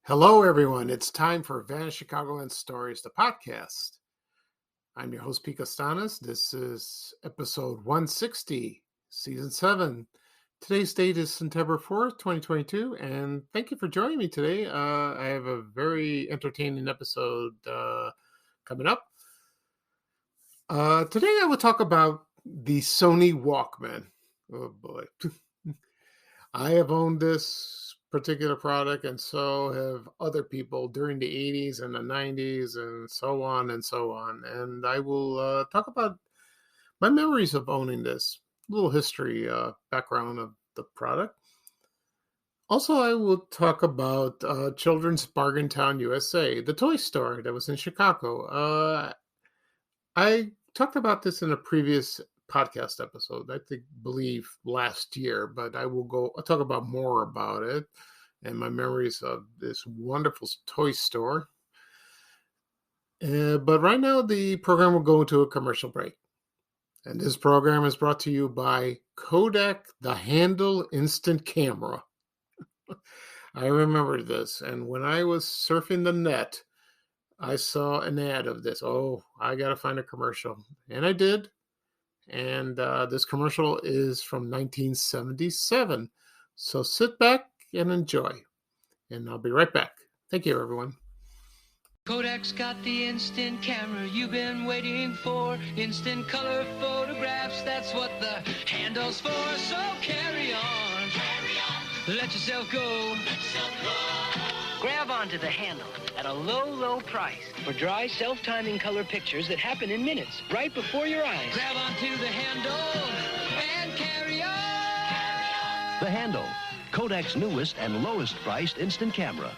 Hello, everyone. It's time for Vanished Chicagoland Stories, the podcast. I'm your host, Pete Costanas. This is episode 160, season 7. Today's date is September 4th, 2022, and thank you for joining me today. I have a very entertaining episode coming up. Today I will talk about the Sony Walkman. Oh, boy. I have owned this particular product, and so have other people during the 80s and the 90s and so on and so on. And I will talk about my memories of owning this, a little history background of the product. Also, I will talk about Children's Bargain Town, USA, the toy store that was in Chicago. I talked about this in a previous podcast episode, believe last year, but I'll talk about more about it and my memories of this wonderful toy store. But right now the program will go into a commercial break. And this program is brought to you by Kodak, the Handle Instant Camera. I remember this, and when I was surfing the net, I saw an ad of this. Oh, I got to find a commercial. And I did. And this commercial is from 1977. So sit back and enjoy. And I'll be right back. Thank you, everyone. Kodak's got the instant camera you've been waiting for. Instant color photographs, that's what the handle's for. So carry on. Carry on. Let yourself go. Let yourself go. Grab onto the handle at a low, low price for dry, self-timing color pictures that happen in minutes, right before your eyes. Grab onto the handle and carry on. The Handle, Kodak's newest and lowest priced instant camera.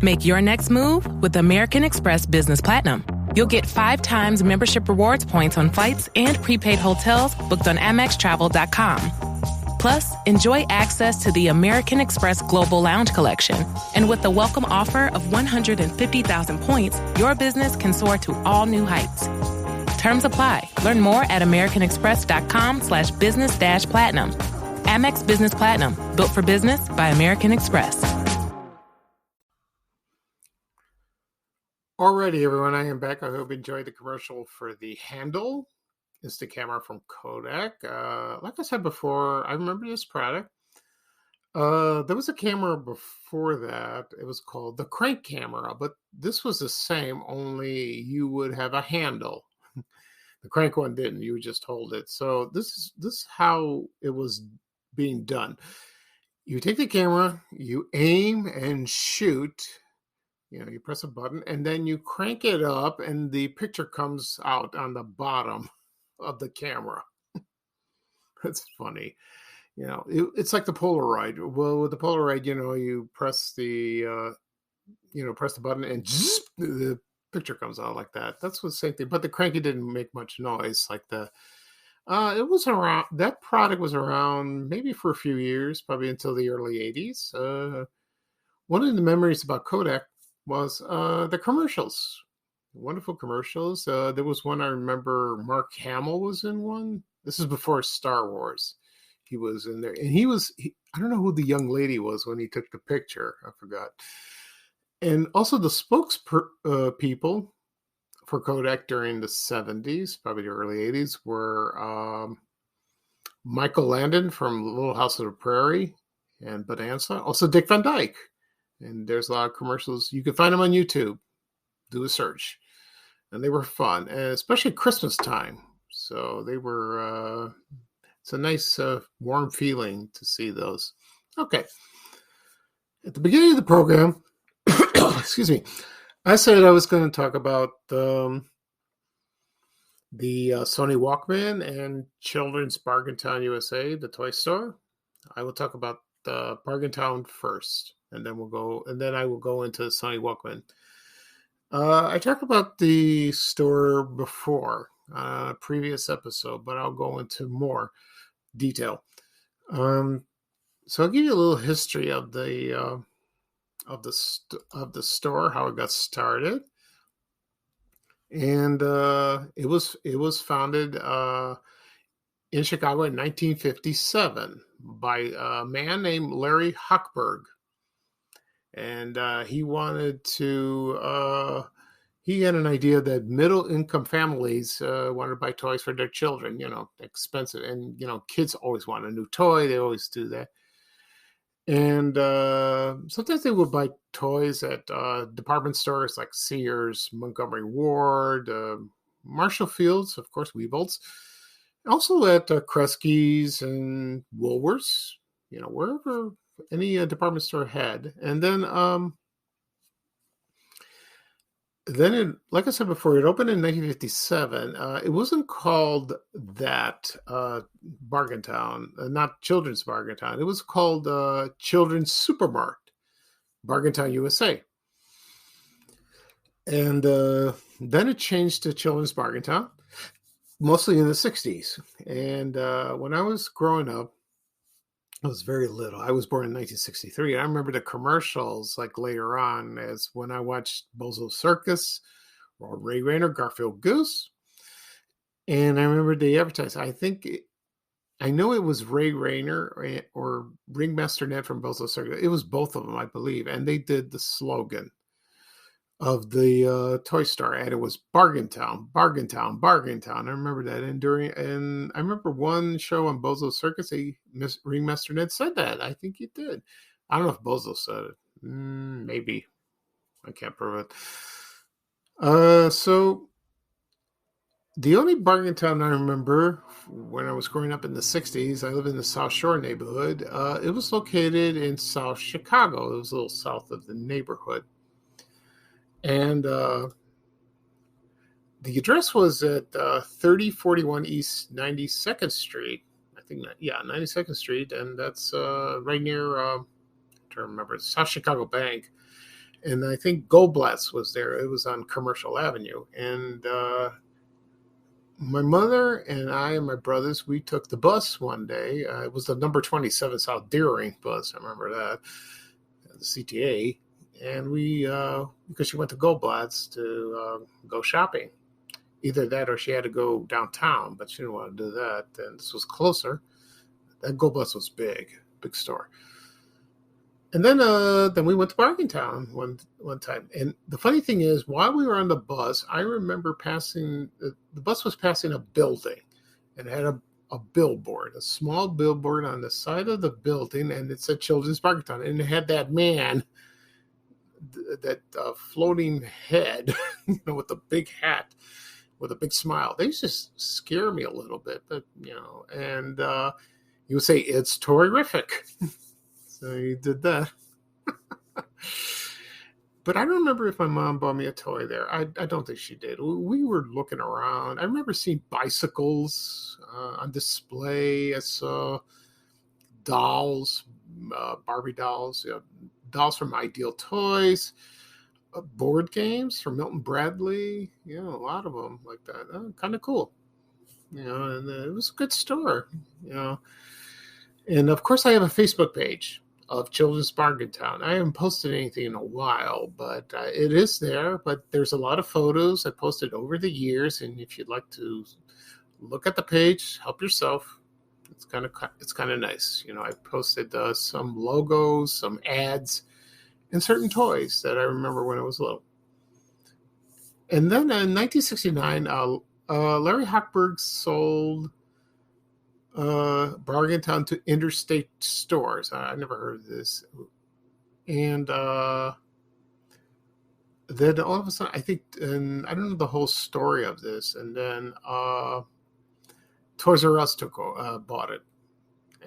Make your next move with American Express Business Platinum. You'll get 5 times membership rewards points on flights and prepaid hotels booked on AmexTravel.com. Plus, enjoy access to the American Express Global Lounge Collection. And with the welcome offer of 150,000 points, your business can soar to all new heights. Terms apply. Learn more at americanexpress.com/business-platinum. Amex Business Platinum. Built for business by American Express. Alrighty, everyone. I am back. I hope you enjoyed the commercial for the Handle Instant Camera from Kodak. Like I said before, I remember this product. There was a camera before that. It was called the crank camera, but this was the same, only you would have a handle. The crank one didn't. You would just hold it. So this is how it was being done. You take the camera, you aim and shoot. You press a button, and then you crank it up, and the picture comes out on the bottom of the camera. That's funny. It's like the Polaroid. Well, with the Polaroid, you press the press the button, and the picture comes out like that. That's the same thing. But the cranky didn't make much noise like the. It was around. That product was around maybe for a few years, probably until the early 80s. One of the memories about Kodak was the commercials. Wonderful commercials. There was one I remember Mark Hamill was in one. This is before Star Wars. He was in there. And I don't know who the young lady was when he took the picture. I forgot. And also the spokespeople for Kodak during the 70s, probably the early 80s, were Michael Landon from Little House on the Prairie and Bonanza. Also Dick Van Dyke. And there's a lot of commercials. You can find them on YouTube. Do a search. And they were fun, and especially Christmas time. So they were, it's a nice warm feeling to see those. Okay. At the beginning of the program, excuse me, I said I was going to talk about the Sony Walkman and Children's Bargain Town, USA, the toy store. I will talk about the Bargain Town first. And then I will go into Sony Walkman. I talked about the store before, previous episode, but I'll go into more detail. So I'll give you a little history of the store, how it got started, and it was founded in Chicago in 1957 by a man named Larry Hochberg. And he wanted to, he had an idea that middle income families wanted to buy toys for their children, expensive. And, kids always want a new toy. They always do that. And sometimes they would buy toys at department stores like Sears, Montgomery Ward, Marshall Fields, of course, Weebles. Also at Kresge's and Woolworths, wherever any department store had. And then like I said before, it opened in 1957. It wasn't called that, Bargain Town, not Children's Bargain Town. It was called Children's Supermarket, Bargain Town, USA. And then it changed to Children's Bargain Town, mostly in the 60s. And when I was growing up, I was very little. I was born in 1963. I remember the commercials like later on, as when I watched Bozo Circus or Ray Rayner, Garfield Goose. And I remember the advertising. I know it was Ray Rayner or Ringmaster Ned from Bozo Circus. It was both of them, I believe. And they did the slogan of the toy store, and it was Bargain Town, Bargain Town, Bargain Town. I remember that. And I remember one show on Bozo Circus, Ringmaster Ned said that. I think he did. I don't know if Bozo said it. Maybe. I can't prove it. So the only Bargain Town I remember when I was growing up in the 60s, I lived in the South Shore neighborhood. It was located in South Chicago. It was a little south of the neighborhood. And the address was at 3041 East 92nd Street. I think that, 92nd Street. And that's right near, I'm trying to remember, South Chicago Bank. And I think Goldblatt's was there. It was on Commercial Avenue. And my mother and I and my brothers, we took the bus one day. It was the number 27 South Deering bus. I remember that, the CTA. And we, because she went to Goldblatt's to go shopping. Either that or she had to go downtown, but she didn't want to do that. And this was closer. That Goldblatt's was big store. And then we went to Bargain Town one time. And the funny thing is, while we were on the bus, I remember the bus was passing a building, and it had a billboard, a small billboard on the side of the building, and it said Children's Bargain Town. And it had that man, that floating head, with the big hat, with a big smile. They used to scare me a little bit, but and he would say, "It's Toyrific." So he did that. But I don't remember if my mom bought me a toy there. I don't think she did. We were looking around. I remember seeing bicycles on display. I saw dolls, Barbie dolls, dolls from Ideal Toys, board games from Milton Bradley, a lot of them like that. Kind of cool, and it was a good store, And of course, I have a Facebook page of Children's Bargain Town. I haven't posted anything in a while, but it is there. But there's a lot of photos I posted over the years, and if you'd like to look at the page, help yourself. It's kind of nice. I posted some logos, some ads, and certain toys that I remember when I was little. And then in 1969, Larry Hochberg sold Bargain Town to Interstate Stores. I never heard of this. And then all of a sudden, I think, and I don't know the whole story of this, and then Toys R Us bought it.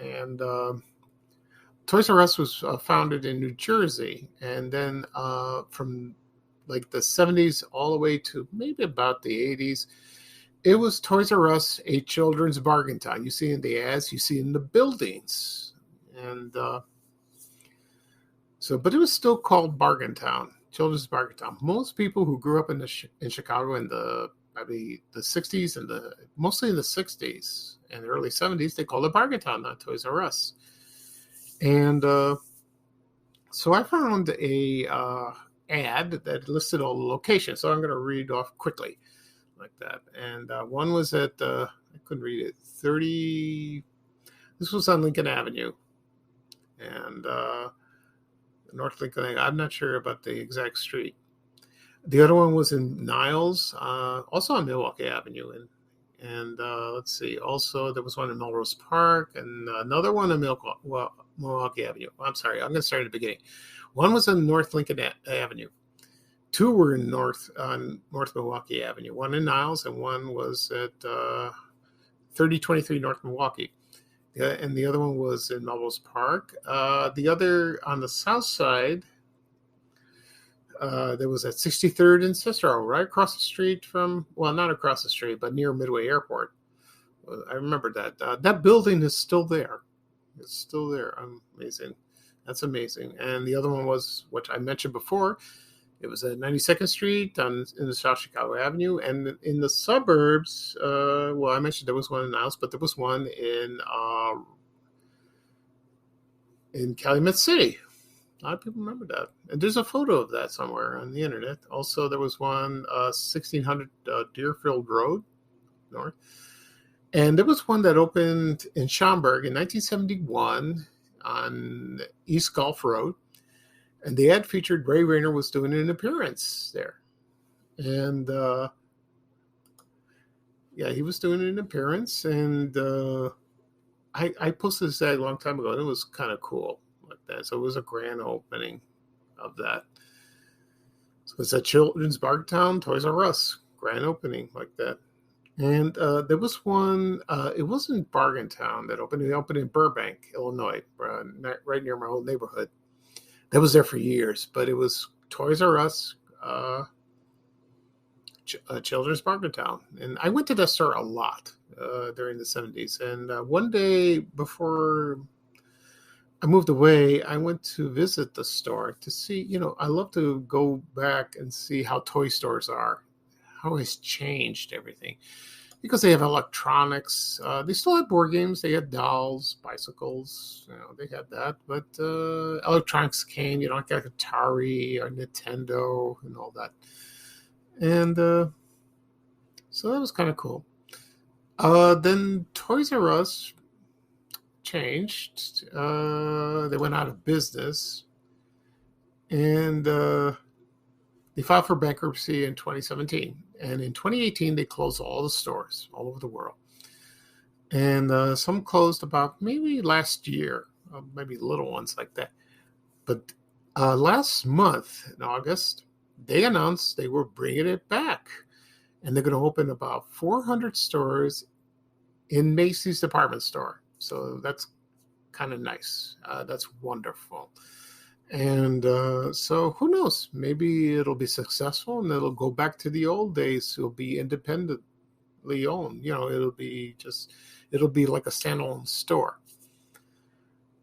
And Toys R Us was founded in New Jersey, and then from like the 70s all the way to maybe about the 80s, it was Toys R Us, a children's bargain town. You see in the ads, you see in the buildings. And but it was still called Bargain Town, Children's Bargain Town. Most people who grew up in Chicago in the 60s and mostly in the 60s and the early 70s, they called it Bargain Town, not Toys R Us. And so I found a ad that listed all the locations. So I'm going to read off quickly like that. And one was at, I couldn't read it, This was on Lincoln Avenue. And North Lincoln, I'm not sure about the exact street. The other one was in Niles, also on Milwaukee Avenue. And let's see, also there was one in Melrose Park and another one in Milwaukee Avenue. I'm sorry, I'm going to start at the beginning. One was on North Lincoln Avenue. Two were in North Milwaukee Avenue. One in Niles and one was at 3023 North Milwaukee. And the other one was in Melrose Park. The other on the south side, there was at 63rd and Cicero, right across the street from, well, not across the street, but near Midway Airport. I remember that. That building is still there. It's still there. Amazing. That's amazing. And the other one was, which I mentioned before, it was at 92nd Street in the South Chicago Avenue. And in the suburbs, well, I mentioned there was one in Niles, but there was one in Calumet City. A lot of people remember that. And there's a photo of that somewhere on the internet. Also, there was one 1600 Deerfield Road, north. And there was one that opened in Schaumburg in 1971 on East Gulf Road. And the ad featured Ray Rayner was doing an appearance there. And, yeah, he was doing an appearance. And I posted this ad a long time ago, and it was kind of cool like that. So it was a grand opening of that. So it's at Children's Bartown, Toys R Us, grand opening like that. And there was one, it wasn't Bargaintown that opened. It opened in Burbank, Illinois, right near my old neighborhood. That was there for years, but it was Toys R Us, Children's Bargaintown. And I went to that store a lot during the 70s. And one day before I moved away, I went to visit the store to see, I love to go back and see how toy stores are, how it's changed everything. Because they have electronics. They still have board games. They had dolls, bicycles. They had that. But electronics came, like Atari or Nintendo and all that. And so that was kind of cool. Then Toys R Us changed. They went out of business. And they filed for bankruptcy in 2017. And in 2018, they closed all the stores all over the world. And some closed about maybe last year, maybe little ones like that. But last month, in August, they announced they were bringing it back. And they're going to open about 400 stores in Macy's department store. So that's kind of nice. That's wonderful. And so who knows? Maybe it'll be successful and it'll go back to the old days. It'll be independently owned. It'll be like a standalone store.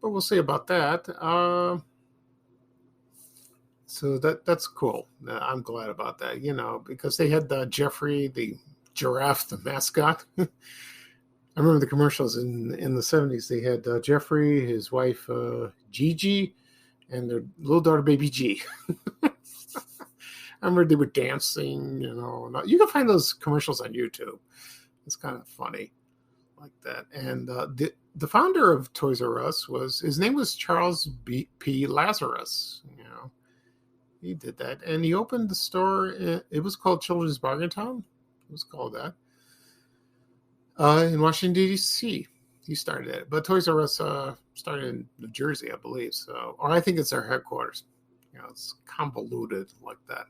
But we'll see about that. So that's cool. I'm glad about that, because they had Jeffrey, the giraffe, the mascot. I remember the commercials in the 70s. They had Jeffrey, his wife, Gigi, and their little daughter, baby G. I remember they were dancing, You can find those commercials on YouTube. It's kind of funny like that. And the founder of Toys R Us his name was Charles P. Lazarus. He did that. And he opened the store. It was called Children's Bargaintown. It was called that. In Washington, D.C. He started it. But Toys R Us started in New Jersey, I believe. Or I think it's their headquarters. It's convoluted like that.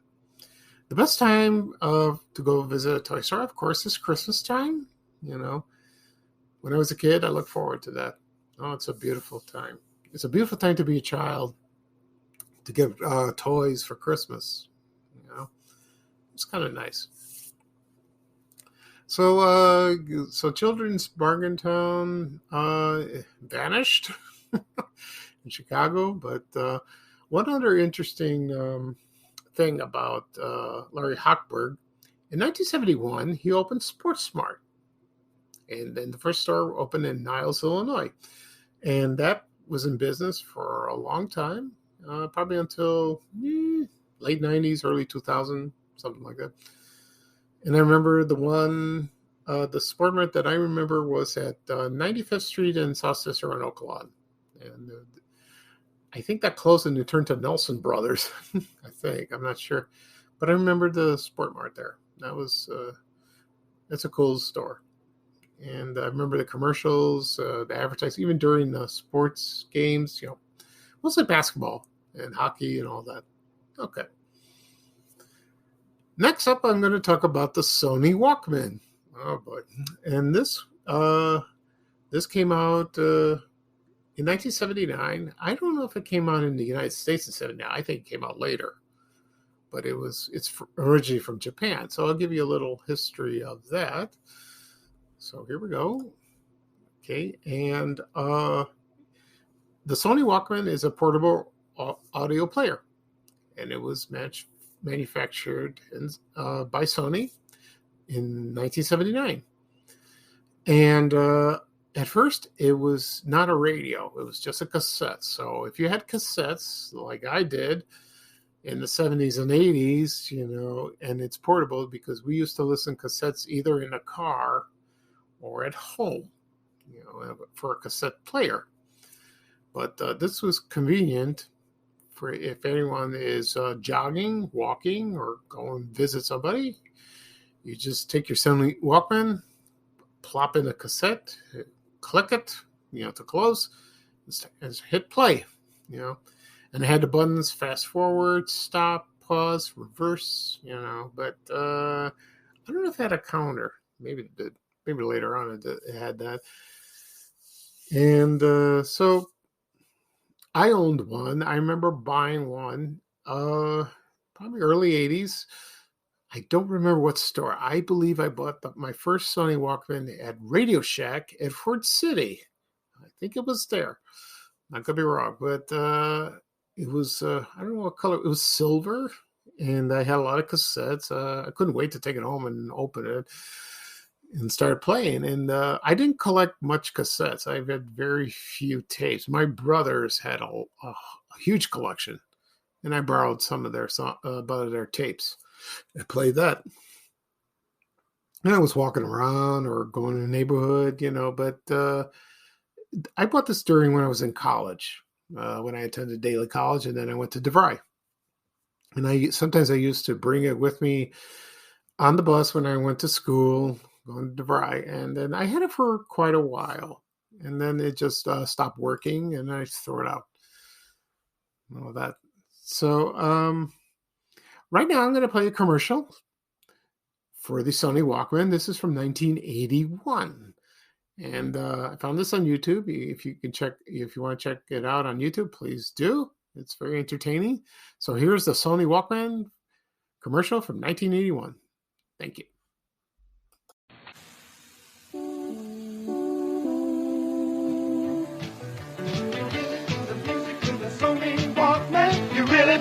The best time to go visit a toy store, of course, is Christmas time. When I was a kid, I looked forward to that. Oh, it's a beautiful time. It's a beautiful time to be a child, to get toys for Christmas. It's kind of nice. So Children's Bargaintown vanished in Chicago. But one other interesting thing about Larry Hochberg, in 1971, he opened Sports Smart. And then the first store opened in Niles, Illinois. And that was in business for a long time, probably until late 90s, early 2000s, something like that. And I remember the one The Sport Mart that I remember was at 95th Street in South Cicero and Oakland. And I think that closed and it turned to Nelson Brothers. I think. I'm not sure. But I remember the Sport Mart there. That's a cool store. And I remember the commercials, the advertising, even during the sports games, mostly basketball and hockey and all that. Okay. Next up, I'm going to talk about the Sony Walkman. Oh boy! And this came out in 1979. I don't know if it came out in the United States in '79. I think it came out later, but it's originally from Japan. So I'll give you a little history of that. So here we go. Okay, and the Sony Walkman is a portable audio player, and it was manufactured by Sony in 1979. And at first, it was not a radio. It was just a cassette. So if you had cassettes like I did in the 70s and 80s, and it's portable because we used to listen cassettes either in a car or at home, for a cassette player. But this was convenient for if anyone is jogging, walking, or going to visit somebody. You just take your Sony Walkman, plop in a cassette, click it, to close, and hit play, And it had the buttons fast forward, stop, pause, reverse, But I don't know if it had a counter. Maybe it did. Maybe later on it had that. And so I owned one. I remember buying one, probably early 80s. I don't remember what store. I believe I bought my first Sony Walkman at Radio Shack at Ford City. I think it was there. I could be wrong, but it was, I don't know what color. It was silver, and I had a lot of cassettes. I couldn't wait to take it home and open it and start playing. And I didn't collect much cassettes. I've had very few tapes. My brothers had a huge collection, and I borrowed some of their tapes. I played that. And I was walking around or going in the neighborhood, but I bought this when I was in college, when I attended Daily College, and then I went to DeVry. And sometimes I used to bring it with me on the bus when I went to school, going to DeVry. And then I had it for quite a while. And then it just stopped working, and I threw it out. All that. So, right now, I'm going to play a commercial for the Sony Walkman. This is from 1981. And I found this on YouTube. If you want to check it out on YouTube, please do. It's very entertaining. So here's the Sony Walkman commercial from 1981. Thank you.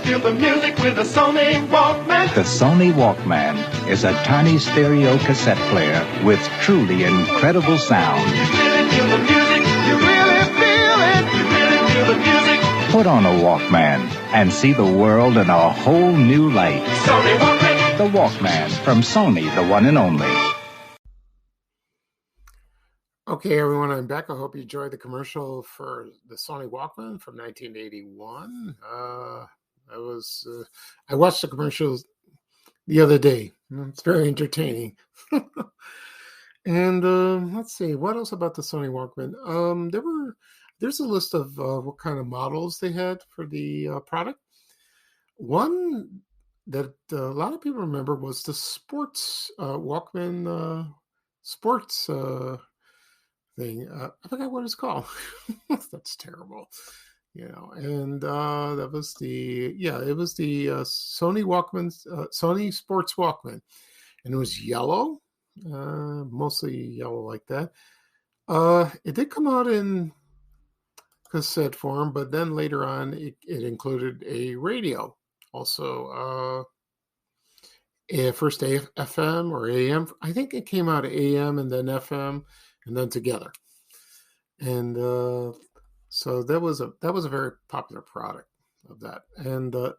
Feel the music with the Sony Walkman. The Sony Walkman is a tiny stereo cassette player with truly incredible sound. You really feel the music. You really feel it. You really feel the music. Put on a Walkman and see the world in a whole new light. Sony Walkman. The Walkman from Sony, the one and only. Okay, everyone, I'm back. I hope you enjoyed the commercial for the Sony Walkman from 1981. I watched the commercials the other day. It's very entertaining. And let's see, what else about the Sony Walkman? There's a list of what kind of models they had for the product. One that a lot of people remember was the sports Walkman sports thing. I forgot what it's called. That's terrible. And that was it was the Sony Walkman, Sony Sports Walkman, and it was yellow, mostly yellow like that. It did come out in cassette form, but then later on it included a radio, also first FM or AM. I think it came out AM and then FM and then together, and so that was a very popular product of that. And the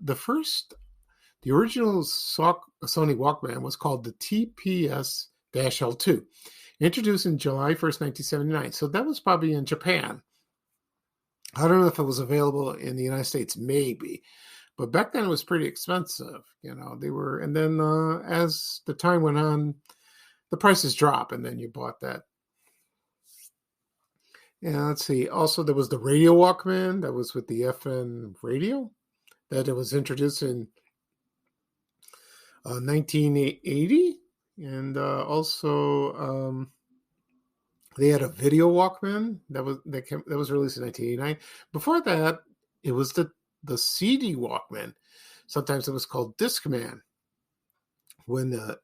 original Sony Walkman was called the TPS L2, introduced in July 1st, 1979. So that was probably in Japan. I don't know if it was available in the United States, maybe. But back then it was pretty expensive. They were, and then as the time went on, the prices drop, and then you bought that. And let's see. Also, there was the Radio Walkman that was with the FM radio that it was introduced in 1980, and also they had a Video Walkman that was released in 1989. Before that, it was the CD Walkman. Sometimes it was called Discman. When the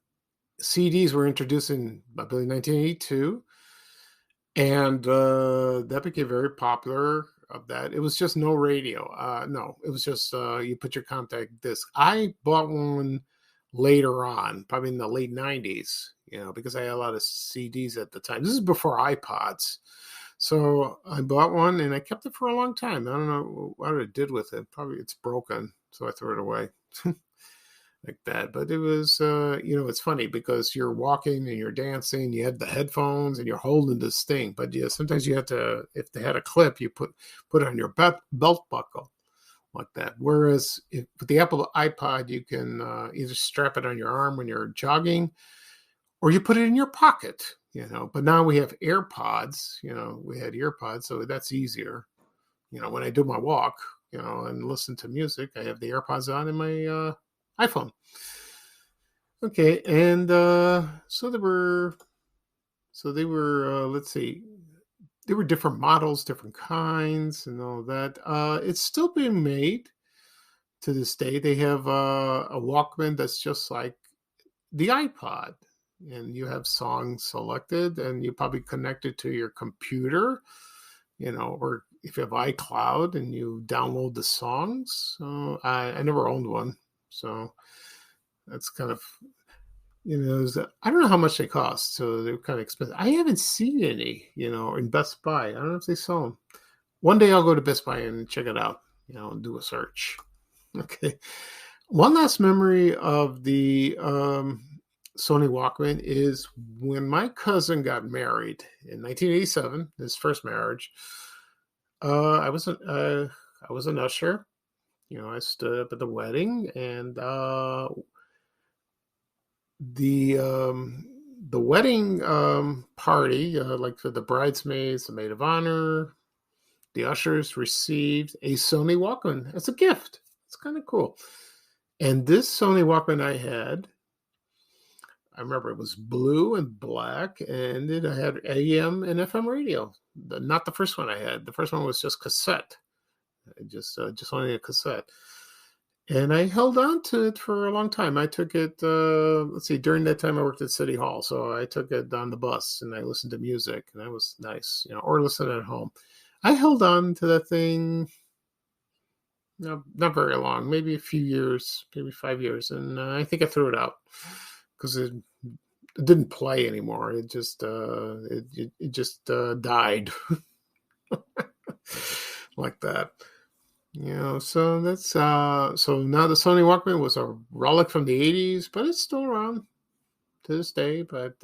CDs were introduced in, I believe, 1982, and that became very popular. Of that, it was just no radio. No, it was just you put your compact disc. I bought one later on, probably in the late 90s, because I had a lot of CDs at the time. This is before iPods. So I bought one and I kept it for a long time. I don't know what I did with it. Probably it's broken, so I threw it away. Like that. But it was, it's funny because you're walking and you're dancing, you had the headphones and you're holding this thing. But yeah, sometimes you have to, if they had a clip, you put it on your belt buckle like that. Whereas with the Apple iPod, you can either strap it on your arm when you're jogging or you put it in your pocket, But now we have AirPods, we had earpods, so that's easier. When I do my walk, and listen to music, I have the AirPods on in my iPhone. Okay, and so they were, let's see, there were different models, different kinds, and all that. It's still being made to this day. They have a Walkman that's just like the iPod, and you have songs selected, and you probably connect it to your computer, or if you have iCloud and you download the songs. So I never owned one. So that's kind of, I don't know how much they cost. So they're kind of expensive. I haven't seen any, in Best Buy. I don't know if they sell them. One day I'll go to Best Buy and check it out, and do a search. Okay. One last memory of the Sony Walkman is when my cousin got married in 1987, his first marriage. I was an usher. I stood up at the wedding, and the wedding party, like for the bridesmaids, the maid of honor, the ushers received a Sony Walkman as a gift. It's kind of cool. And this Sony Walkman I remember it was blue and black, and it had AM and FM radio. Not the first one I had. The first one was just cassette. Just only a cassette. And I held on to it for a long time. I took it, during that time I worked at City Hall. So I took it on the bus and I listened to music, and that was nice, or listen at home. I held on to that thing, not very long, maybe a few years, maybe 5 years. And I think I threw it out because it didn't play anymore. It just died like that. So that's so now the Sony Walkman was a relic from the 80s, but it's still around to this day. But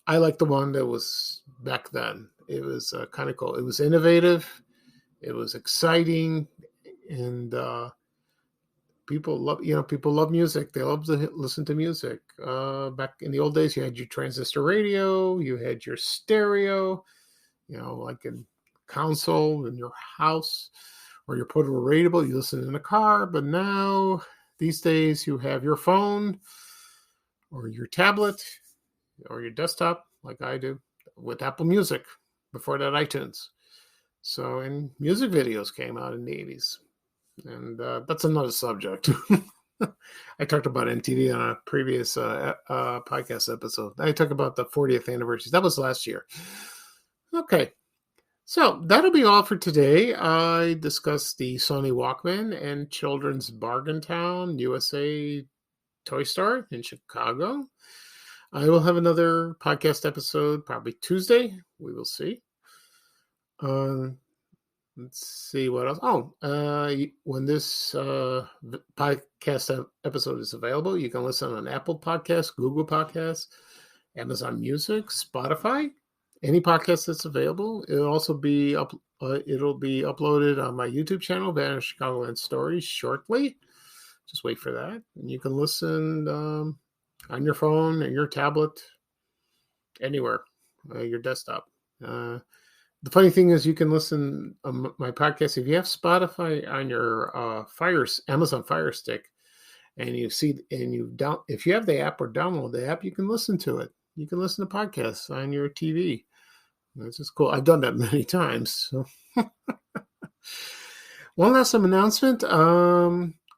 I like the one that was back then. It was kind of cool. It was innovative. It was exciting, and people love music. They love to listen to music. Back in the old days, you had your transistor radio, you had your stereo, like in console in your house, or your portable radio, you listen in a car. But now, these days, you have your phone or your tablet or your desktop, like I do, with Apple Music. Before that, iTunes. So, and music videos came out in the 80s. And that's another subject. I talked about MTV on a previous podcast episode. I talked about the 40th anniversary. That was last year. Okay. So that'll be all for today. I discussed the Sony Walkman and Children's Bargain Town USA Toy Store in Chicago. I will have another podcast episode probably Tuesday. We will see. Let's see what else. When this podcast episode is available, you can listen on Apple Podcasts, Google Podcasts, Amazon Music, Spotify, any podcast that's available. It'll be uploaded on my YouTube channel, Vanish Chicagoland Stories, shortly. Just wait for that. And you can listen on your phone and your tablet, anywhere, your desktop. The funny thing is, you can listen my podcast if you have Spotify on your Amazon Fire Stick, and if you have the app or download the app, you can listen to it. You can listen to podcasts on your TV. That's just cool. I've done that many times. So. One last announcement.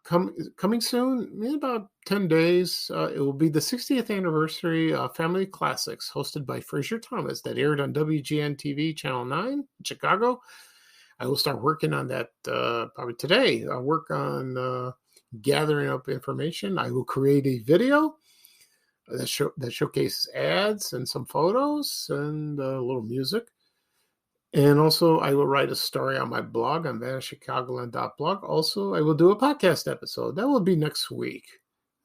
Coming soon, in about 10 days, it will be the 60th anniversary of Family Classics, hosted by Fraser Thomas, that aired on WGN TV Channel 9 in Chicago. I will start working on that probably today. I'll work on gathering up information. I will create a video that showcases ads and some photos and a little music. And also, I will write a story on my blog on vanishchicagoland.blog. Also, I will do a podcast episode. That will be next week,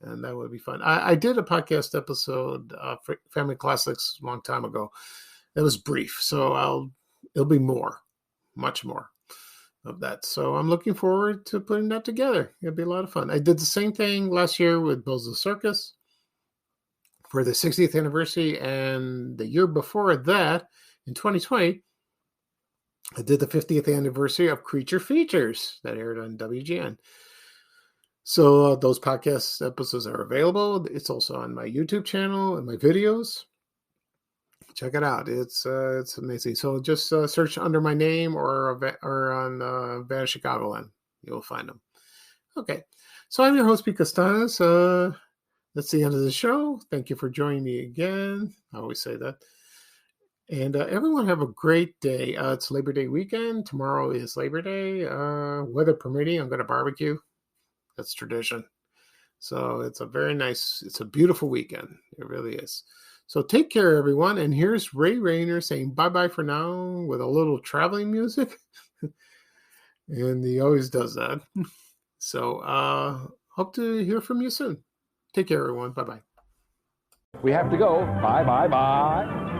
and that would be fun. I did a podcast episode for Family Classics a long time ago. That was brief, so it'll be much more of that. So I'm looking forward to putting that together. It'll be a lot of fun. I did the same thing last year with Bills of Circus for the 60th anniversary, and the year before that, in 2020, I did the 50th anniversary of Creature Features that aired on WGN. So those podcast episodes are available. It's also on my YouTube channel and my videos. Check it out. It's amazing. So just search under my name or on Vanish Chicagoland. You'll find them. Okay. So I'm your host, Pete Castanes. That's the end of the show. Thank you for joining me again. I always say that. And everyone have a great day. It's Labor Day weekend. Tomorrow is Labor Day. Weather permitting, I'm going to barbecue. That's tradition. So it's a beautiful weekend. It really is. So take care, everyone. And here's Ray Rayner saying bye-bye for now with a little traveling music. And he always does that. So hope to hear from you soon. Take care, everyone. Bye-bye. We have to go. Bye, bye, bye.